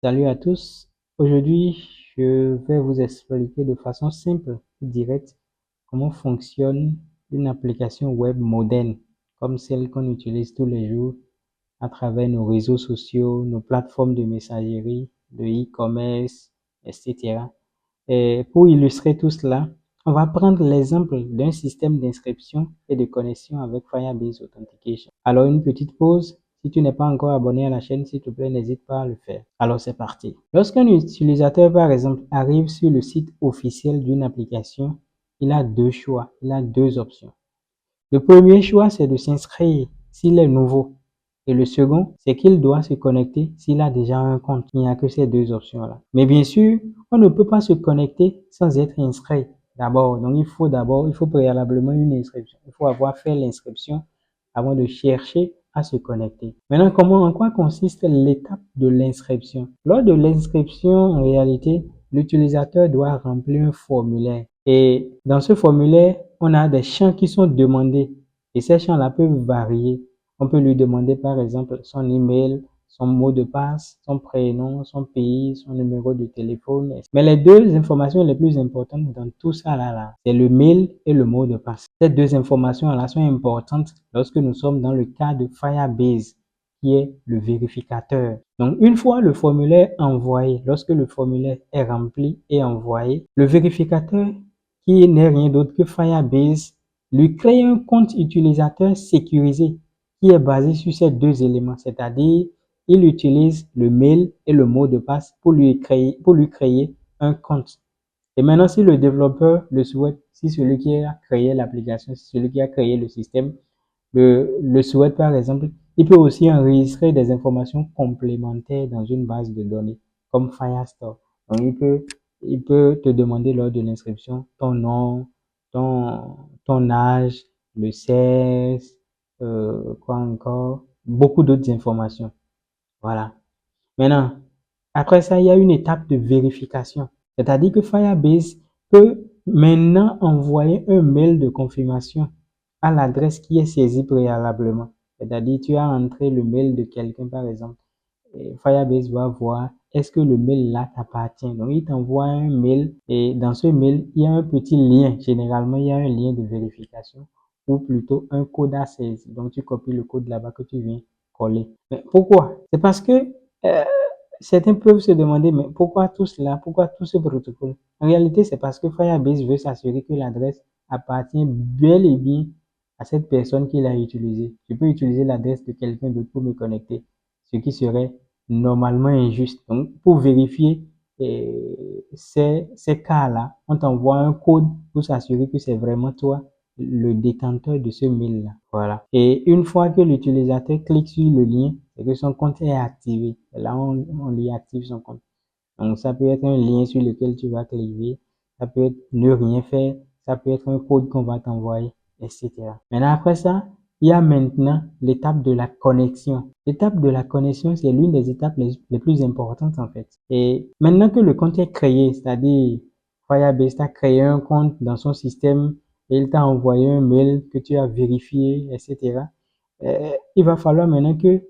Salut à tous. Aujourd'hui, je vais vous expliquer de façon simple et directe comment fonctionne une application web moderne comme celle qu'on utilise tous les jours à travers nos réseaux sociaux, nos plateformes de messagerie, de e-commerce, etc. Et pour illustrer tout cela, on va prendre l'exemple d'un système d'inscription et de connexion avec Firebase Authentication. Alors, une petite pause. Si tu n'es pas encore abonné à la chaîne, s'il te plaît, n'hésite pas à le faire. Alors, c'est parti. Lorsqu'un utilisateur, par exemple, arrive sur le site officiel d'une application, il a deux choix, il a deux options. Le premier choix, c'est de s'inscrire s'il est nouveau. Et le second, c'est qu'il doit se connecter s'il a déjà un compte. Il n'y a que ces deux options-là. Mais bien sûr, on ne peut pas se connecter sans être inscrit d'abord. Donc, il faut préalablement une inscription. Il faut avoir fait l'inscription avant de chercher à se connecter. Maintenant, en quoi consiste l'étape de l'inscription? Lors de l'inscription, en réalité, l'utilisateur doit remplir un formulaire. Et dans ce formulaire, on a des champs qui sont demandés. Et ces champs-là peuvent varier. On peut lui demander, par exemple, son email, son mot de passe, son prénom, son pays, son numéro de téléphone. Mais les deux informations les plus importantes dans tout ça, c'est le mail et le mot de passe. Ces deux informations-là sont importantes lorsque nous sommes dans le cas de Firebase, qui est le vérificateur. Donc, une fois le formulaire envoyé, lorsque le formulaire est rempli et envoyé, le vérificateur, qui n'est rien d'autre que Firebase, lui crée un compte utilisateur sécurisé qui est basé sur ces deux éléments, c'est-à-dire il utilise le mail et le mot de passe pour lui créer un compte. Et maintenant, si le développeur le souhaite, si celui qui a créé l'application, si celui qui a créé le système le souhaite par exemple, il peut aussi enregistrer des informations complémentaires dans une base de données comme Firestore. Donc, il peut te demander lors de l'inscription ton nom, ton âge, le sexe, quoi encore, beaucoup d'autres informations. Voilà. Maintenant, après ça, il y a une étape de vérification. C'est-à-dire que Firebase peut maintenant envoyer un mail de confirmation à l'adresse qui est saisie préalablement. C'est-à-dire, tu as entré le mail de quelqu'un, par exemple. Et Firebase va voir est-ce que le mail là t'appartient. Donc, il t'envoie un mail et dans ce mail, il y a un petit lien. Généralement, il y a un lien de vérification ou plutôt un code à saisir. Donc, tu copies le code là-bas que tu viens coller. Mais pourquoi? C'est parce que euh, certains peuvent se demander, mais pourquoi tout cela? Pourquoi tout ce protocole? En réalité, c'est parce que Firebase veut s'assurer que l'adresse appartient bel et bien à cette personne qui l'a utilisée. Je peux utiliser l'adresse de quelqu'un d'autre pour me connecter, ce qui serait normalement injuste. Donc, pour vérifier ces cas-là, on t'envoie un code pour s'assurer que c'est vraiment toi le détenteur de ce mail-là. Voilà. Et une fois que l'utilisateur clique sur le lien, c'est que son compte est activé. Et là, on lui active son compte. Donc, ça peut être un lien sur lequel tu vas cliquer. Ça peut être ne rien faire. Ça peut être un code qu'on va t'envoyer, etc. Maintenant, après ça, il y a maintenant l'étape de la connexion. L'étape de la connexion, c'est l'une des étapes les plus importantes, en fait. Et maintenant que le compte est créé, c'est-à-dire Firebase t'a créé un compte dans son système et il t'a envoyé un mail que tu as vérifié, etc. Il va falloir maintenant que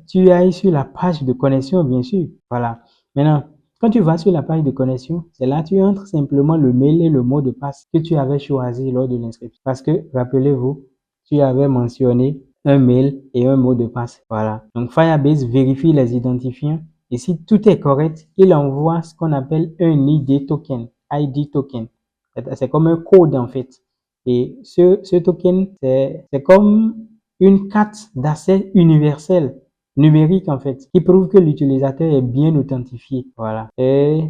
tu ailles sur la page de connexion, bien sûr. Voilà. Maintenant, quand tu vas sur la page de connexion, c'est là que tu entres simplement le mail et le mot de passe que tu avais choisi lors de l'inscription. Parce que, rappelez-vous, tu avais mentionné un mail et un mot de passe. Voilà. Donc, Firebase vérifie les identifiants et si tout est correct, il envoie ce qu'on appelle un ID token. ID token. C'est comme un code en fait. Et ce token, c'est comme une carte d'accès universelle numérique en fait, qui prouve que l'utilisateur est bien authentifié. Voilà. Et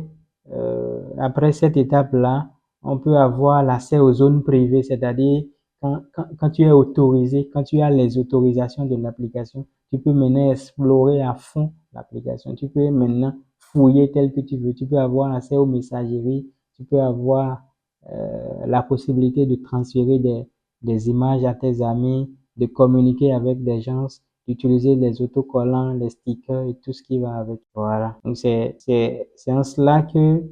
après cette étape-là, on peut avoir l'accès aux zones privées, c'est-à-dire quand tu es autorisé, quand tu as les autorisations de l'application, tu peux maintenant explorer à fond l'application. Tu peux maintenant fouiller tel que tu veux. Tu peux avoir accès aux messageries. Tu peux avoir la possibilité de transférer des images à tes amis, de communiquer avec des gens, d'utiliser les autocollants, les stickers et tout ce qui va avec. Voilà. Donc, c'est en cela que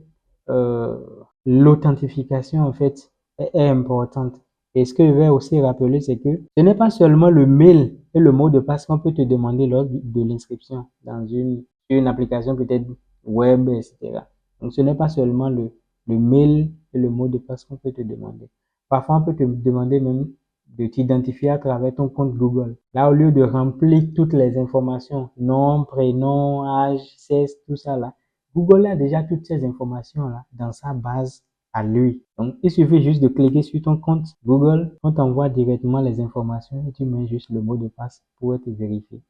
euh, l'authentification, en fait, est importante. Et ce que je vais aussi rappeler, c'est que ce n'est pas seulement le mail et le mot de passe qu'on peut te demander lors de l'inscription dans une sur une application peut-être web, etc. Donc, ce n'est pas seulement le mail et le mot de passe qu'on peut te demander. Parfois, on peut te demander même de t'identifier à travers ton compte Google. Là, au lieu de remplir toutes les informations, nom, prénom, âge, sexe, tout ça là, Google a déjà toutes ces informations là dans sa base à lui. Donc, il suffit juste de cliquer sur ton compte Google, on t'envoie directement les informations et tu mets juste le mot de passe pour être vérifié.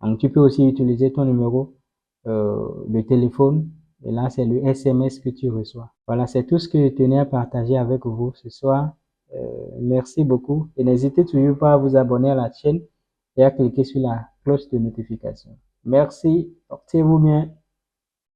Donc, tu peux aussi utiliser ton numéro de téléphone et là, c'est le SMS que tu reçois. Voilà, c'est tout ce que je tenais à partager avec vous ce soir. Merci beaucoup et n'hésitez toujours pas à vous abonner à la chaîne et à cliquer sur la cloche de notification. Merci, portez-vous bien.